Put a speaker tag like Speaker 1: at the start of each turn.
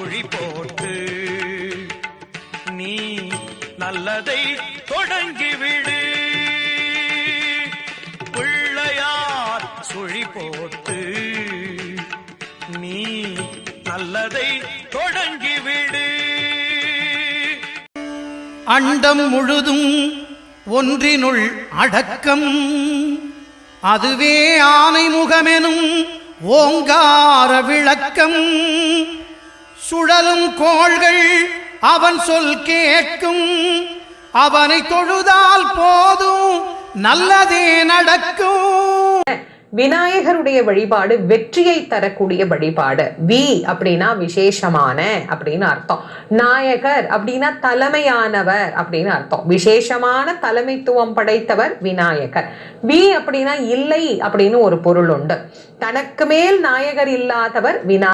Speaker 1: சுழி போட்டு நீ நல்லதை தொடங்கிவிடு. பிள்ளையார் சுழி போட்டு நீ நல்லதை தொடங்கிவிடு.
Speaker 2: அண்டம் முழுதும் ஒன்றினுள் அடக்கம், அதுவே ஆனை முகமெனும் ஓங்கார விளக்கம். சுழலும் கோள்கள் அவன் சொல் கேட்கும், அவனை தொழுதால் போதும் நல்லதே நடக்கும்.
Speaker 3: விநாயகருடைய வழிபாடு வெற்றியை தரக்கூடிய வழிபாடு. வி அப்படின்னா விசேஷமான அப்படின்னு அர்த்தம். நாயகர் அப்படின்னா தலைமையானவர் அப்படின்னு அர்த்தம். விசேஷமான தலைமைத்துவம் படைத்தவர் விநாயகர். வி அப்படின்னா இல்லை அப்படின்னு ஒரு பொருள் உண்டு. தனக்கு மேல் நாயகர் இல்லாதவர் விநாயகர்.